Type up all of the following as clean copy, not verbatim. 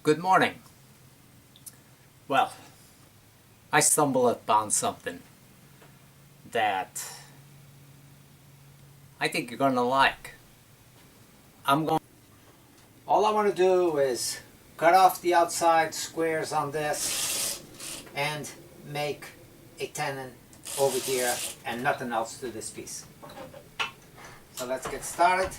Good morning. Well, I stumbled upon something that I think you're gonna like. All I want to do is cut off the outside squares on this and make a tenon over here and nothing else to this piece. So let's get started.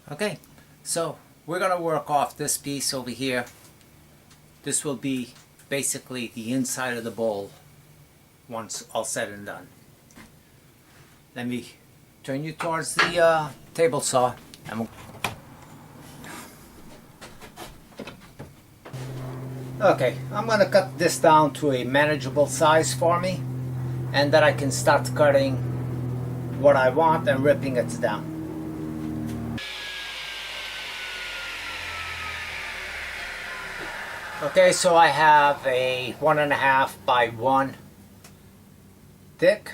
Okay, so we're gonna work off this piece over here. This will be basically the inside of the bowl once all said and done. Let me turn you towards the table saw. Okay, I'm gonna cut this down to a manageable size for me, and then I can start cutting what I want and ripping it down. Okay, so I have a 1.5 by 1 thick,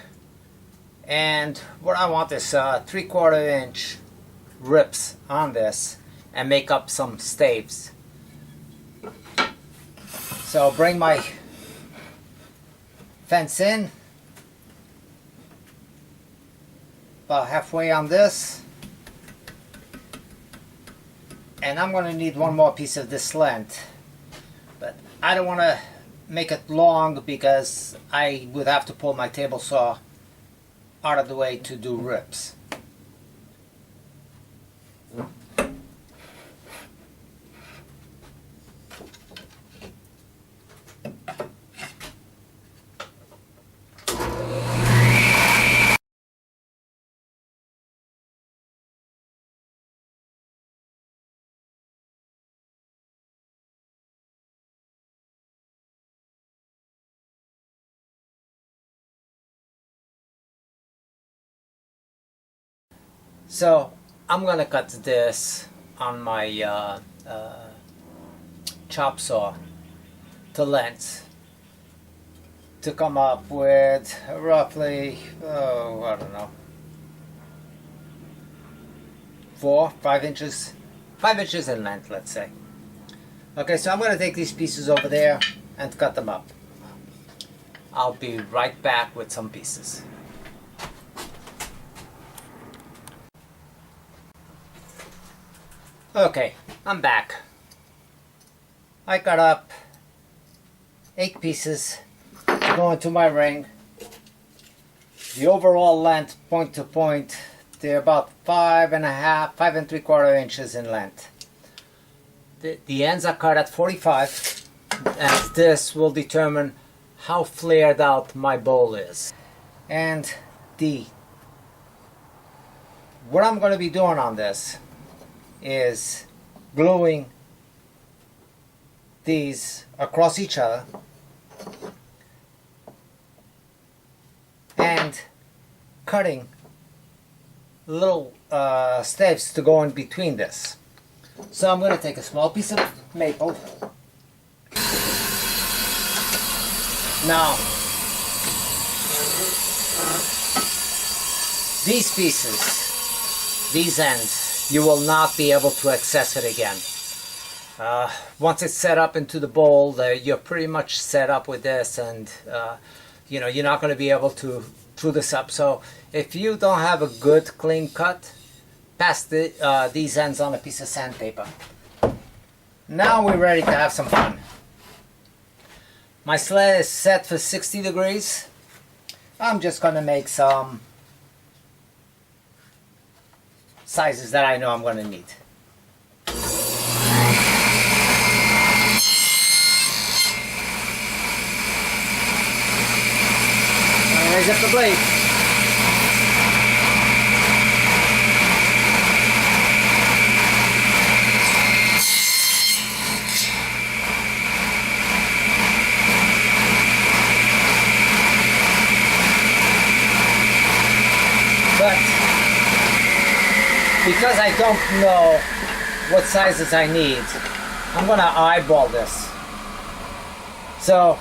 and what I want is 3/4 inch rips on this and make up some staves. So I'll bring my fence in about halfway on this, and I'm going to need one more piece of this length. But I don't want to make it long because I would have to pull my table saw out of the way to do rips. So I'm gonna cut this on my chop saw to length to come up with roughly, I don't know, 5 inches, 5 inches in length, let's say. Okay, so I'm gonna take these pieces over there and cut them up. I'll be right back with some pieces. Okay, I'm back. I cut up 8 pieces to go into my ring. The overall length, point to point, they're about 5 3/4 inches in length. The ends are cut at 45, and this will determine how flared out my bowl is. And what I'm going to be doing on this is gluing these across each other and cutting little staves to go in between this. So I'm going to take a small piece of maple. Now, these pieces, these ends, you will not be able to access it again. Once it's set up into the bowl, you're pretty much set up with this, and you're not going to be able to screw this up. So if you don't have a good clean cut, pass these ends on a piece of sandpaper. Now we're ready to have some fun. My sled is set for 60 degrees. I'm just going to make some sizes that I know I'm going to need. I'll raise up the blade. But because I don't know what sizes I need, I'm gonna eyeball this. So,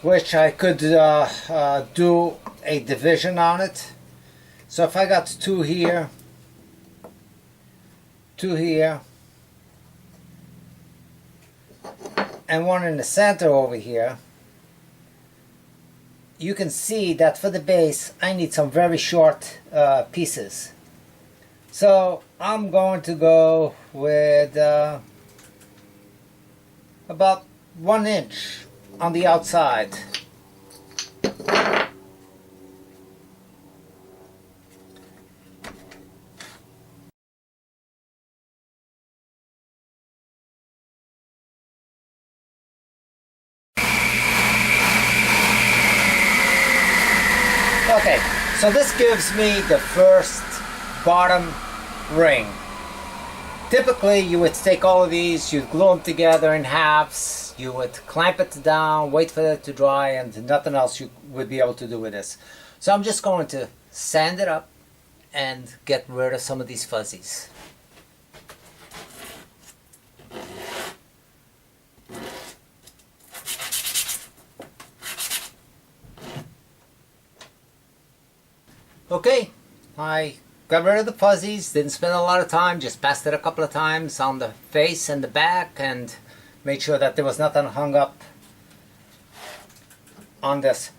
which I could do a division on it. So if I got two here, and one in the center over here, you can see that for the base I need some very short pieces. So I'm going to go with about 1 inch on the outside. Okay, so this gives me the first bottom ring. Typically you would take all of these, you'd glue them together in halves, you would clamp it down, wait for it to dry, and nothing else you would be able to do with this. So I'm just going to sand it up and get rid of some of these fuzzies. Okay, I got rid of the fuzzies, didn't spend a lot of time, just passed it a couple of times on the face and the back and made sure that there was nothing hung up on this.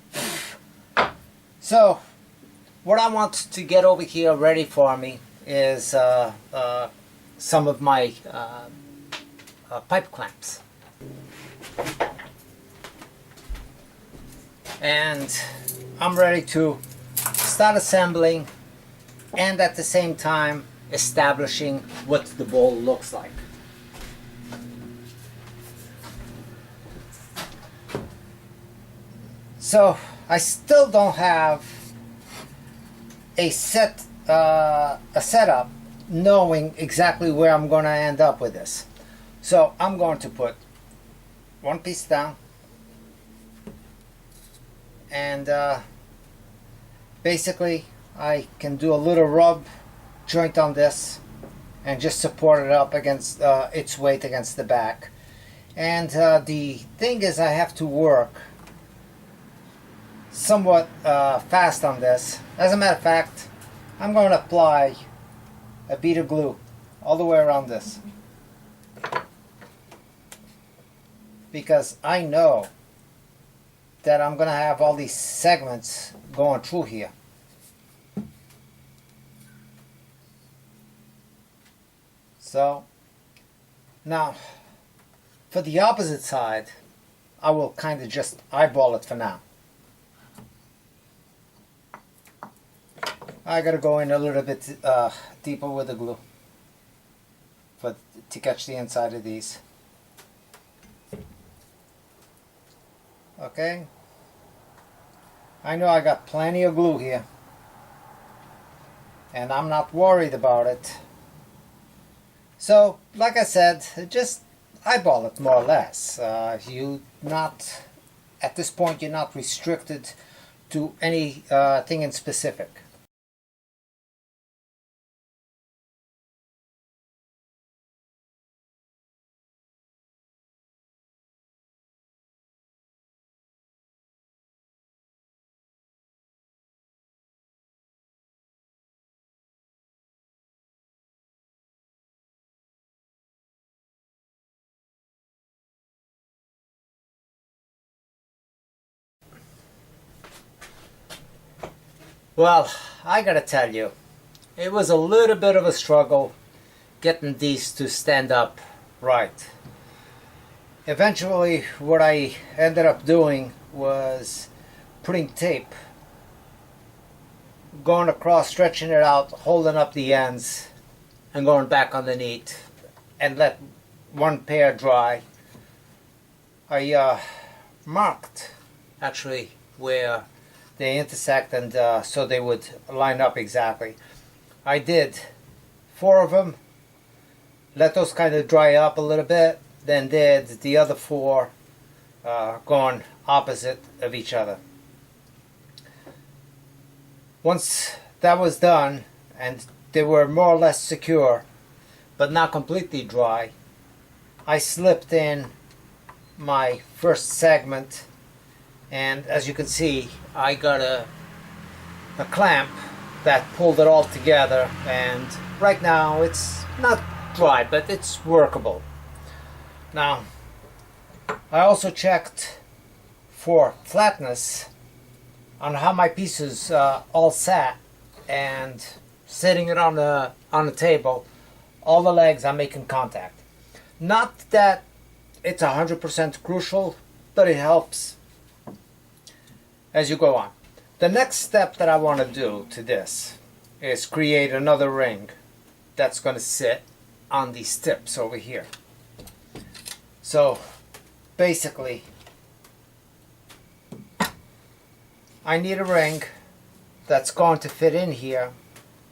So, what I want to get over here ready for me is some of my pipe clamps. And I'm ready to start assembling and at the same time establishing what the bowl looks like. So I still don't have a setup knowing exactly where I'm going to end up with this. So I'm going to put one piece down and basically I can do a little rub joint on this and just support it up against its weight against the back. And the thing is, I have to work somewhat fast on this. As a matter of fact, I'm going to apply a bead of glue all the way around this, because I know that I'm going to have all these segments going through here. So now for the opposite side, I will kind of just eyeball it for now. I gotta go in a little bit deeper with the glue to catch the inside of these. Okay, I know I got plenty of glue here and I'm not worried about it. So like I said, just eyeball it more or less. At this point you're not restricted to any thing in specific. Well, I gotta tell you, it was a little bit of a struggle getting these to stand up right. Eventually, what I ended up doing was putting tape, going across, stretching it out, holding up the ends, and going back underneath, and let one pair dry. I marked actually where they intersect, and so they would line up exactly. I did 4 of them, let those kind of dry up a little bit, then did the other 4 going opposite of each other. Once that was done and they were more or less secure but not completely dry, I slipped in my first segment, and as you can see, I got a clamp that pulled it all together, and right now it's not dry, but it's workable. Now, I also checked for flatness on how my pieces all sat, and sitting it on the table, all the legs are making contact. Not that it's 100% crucial, but it helps as you go on. The next step that I want to do to this is create another ring that's going to sit on these tips over here. So basically, I need a ring that's going to fit in here,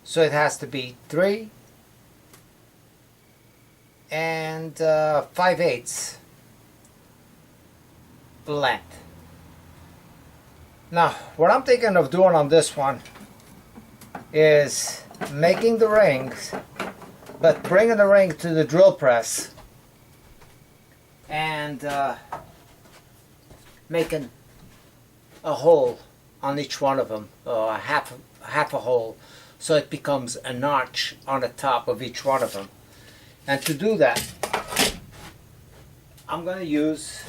so it has to be 3 and 5/8 length. Now, what I'm thinking of doing on this one is making the rings, but bringing the ring to the drill press and making a hole on each one of them, half a hole, so it becomes a notch on the top of each one of them. And to do that, I'm going to use,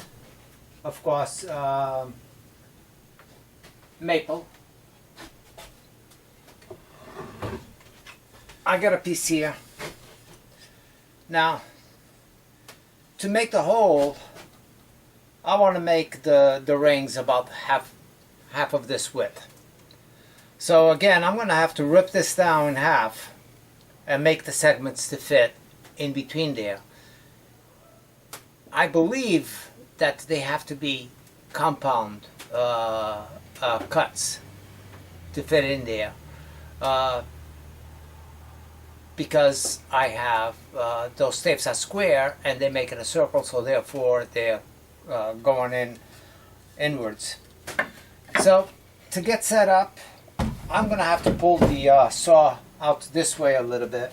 of course, maple. I got a piece here. Now, to make the hole, I want to make the rings about half of this width. So again, I'm going to have to rip this down in half and make the segments to fit in between there. I believe that they have to be compound cuts to fit in there, because I have those tapes are square and they make it a circle, so therefore they're going in inwards. So to get set up, I'm going to have to pull the saw out this way a little bit.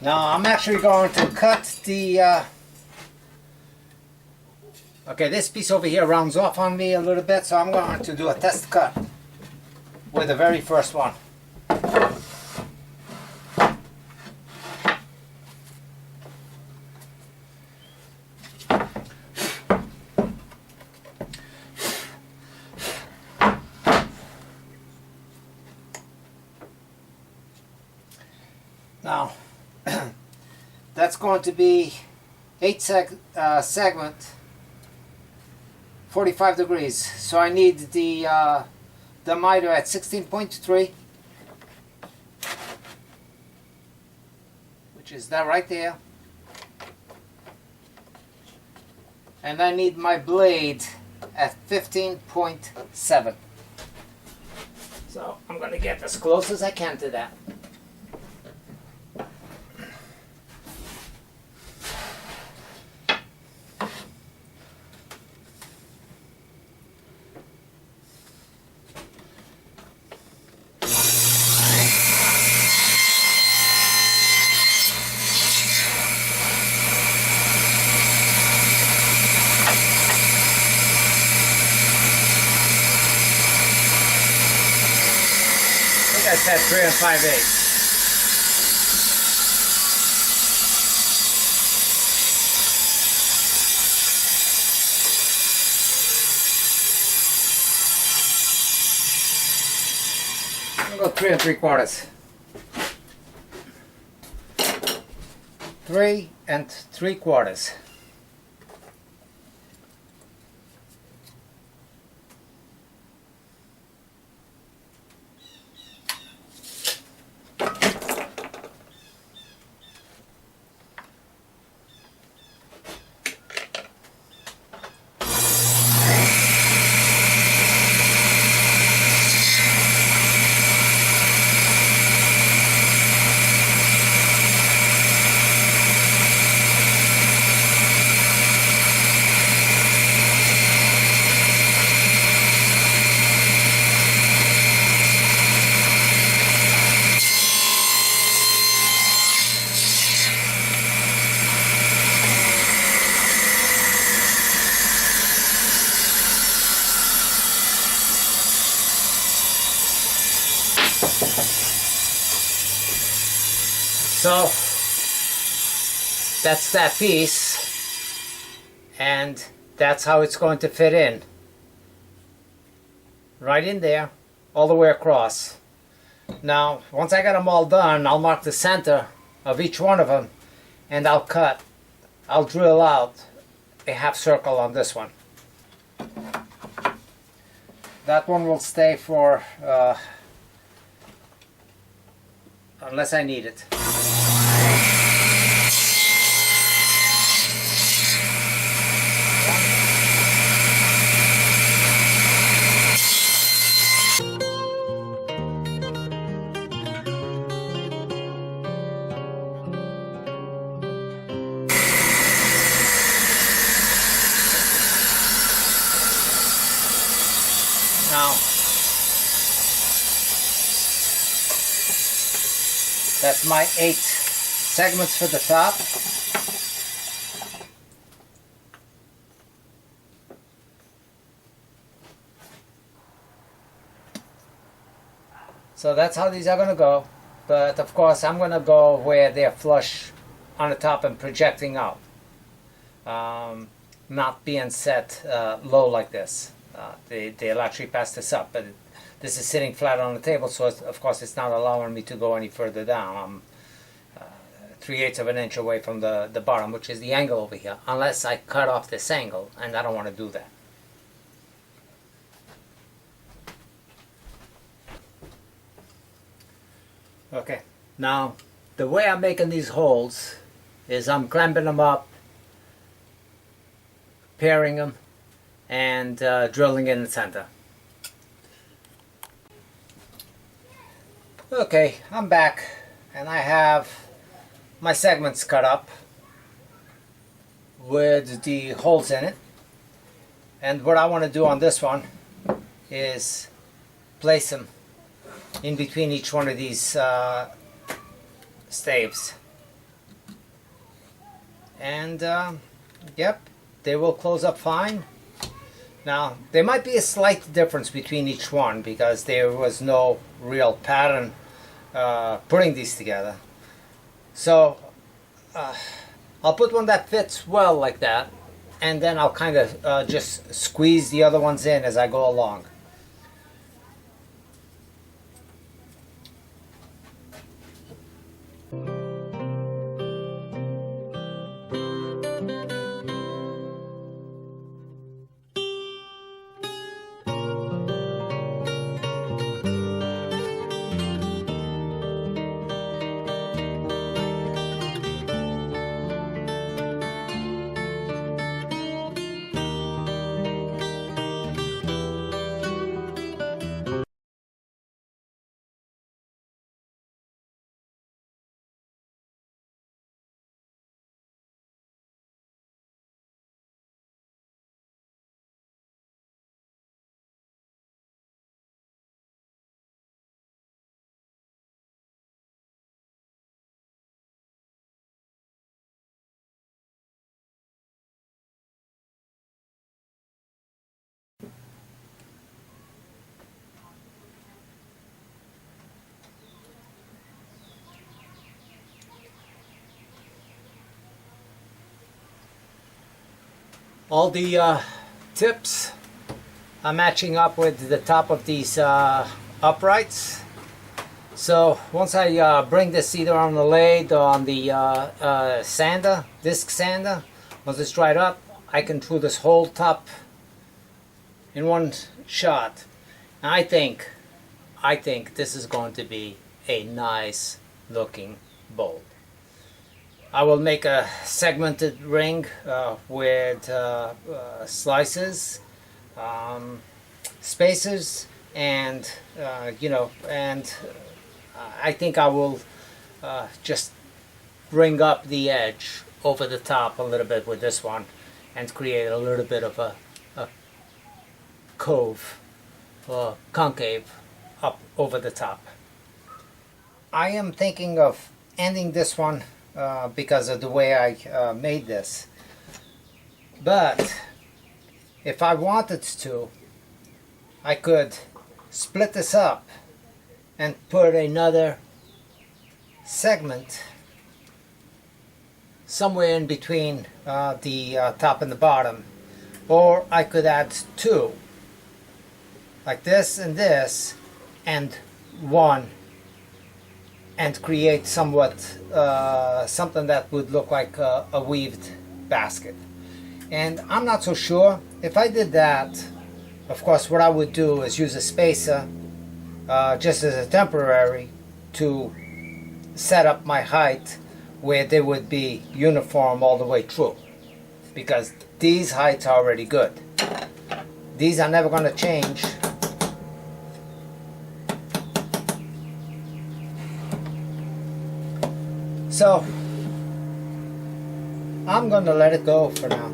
Now I'm actually going to cut the okay, this piece over here rounds off on me a little bit, so I'm going to do a test cut with the very first one. Now, that's going to be 8 segment, 45 degrees. So I need the miter at 16.3, which is that right there. And I need my blade at 15.7. So I'm going to get as close as I can to that. I said 3 5/8. I'm gonna go 3 3/4. 3 3/4. So that's that piece, and that's how it's going to fit in. Right in there, all the way across. Now, once I got them all done, I'll mark the center of each one of them, and I'll drill out a half circle on this one. That one will stay for, unless I need it. Now, that's my 8 segments for the top. So that's how these are going to go. But of course, I'm going to go where they're flush on the top and projecting out. Not being set low like this. They'll actually pass this up, but this is sitting flat on the table, so of course it's not allowing me to go any further down. I'm 3/8 of an inch away from the bottom, which is the angle over here, unless I cut off this angle, and I don't want to do that. Okay, now the way I'm making these holes is I'm clamping them up, pairing them, and drilling in the center. Okay, I'm back, and I have my segments cut up with the holes in it. And what I want to do on this one is place them in between each one of these staves. And yep, they will close up fine. Now, there might be a slight difference between each one because there was no real pattern putting these together. So, I'll put one that fits well like that, and then I'll kind of just squeeze the other ones in as I go along. All the tips are matching up with the top of these uprights. So once I bring this either on the lathe or on the sander, disc sander, once it's dried up, I can do this whole top in one shot. And I think this is going to be a nice looking bowl. I will make a segmented ring with slices, spacers, and I think I will just bring up the edge over the top a little bit with this one and create a little bit of a cove or concave up over the top. I am thinking of ending this one because of the way I made this. But if I wanted to, I could split this up and put another segment somewhere in between the top and the bottom. Or I could add two, like this, and one, and create somewhat something that would look like a weaved basket. And I'm not so sure. If I did that, of course what I would do is use a spacer just as a temporary to set up my height where they would be uniform all the way through, because these heights are already good. These are never going to change. So I'm going to let it go for now.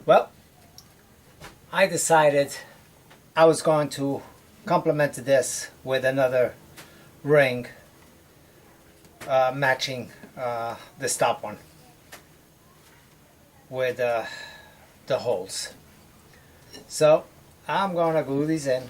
Well, I decided I was going to complement this with another ring matching this top one with the holes. So I'm going to glue these in.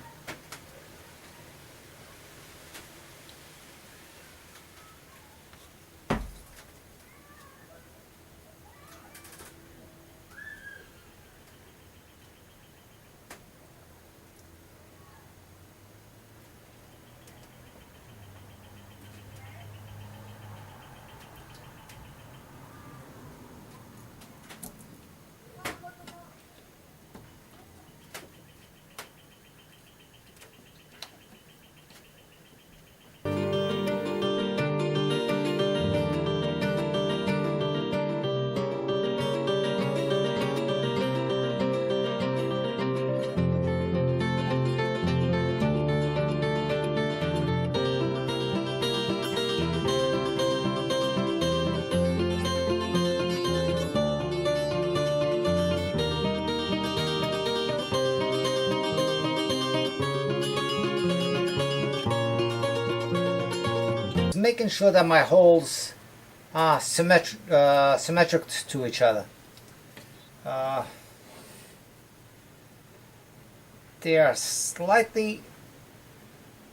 making sure that my holes are symmetric to each other. They are slightly,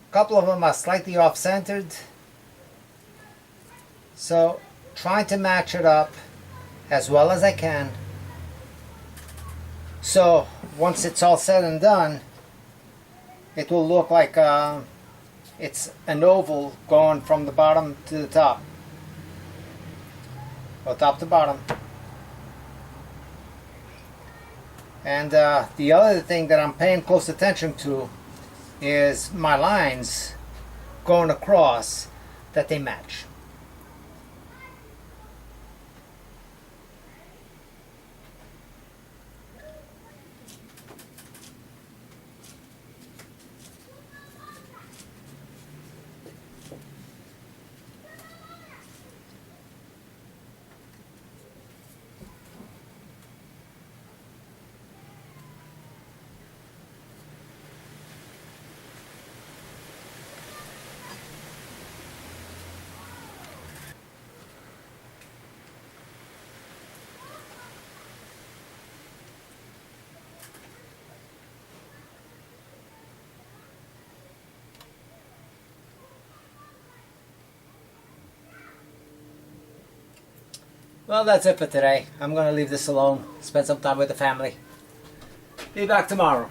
a couple of them are slightly off-centered. So trying to match it up as well as I can. So once it's all said and done, it will look like it's an oval going from the bottom to the top, or top to bottom. And the other thing that I'm paying close attention to is my lines going across, that they match. Well, that's it for today. I'm going to leave this alone, spend some time with the family. Be back tomorrow.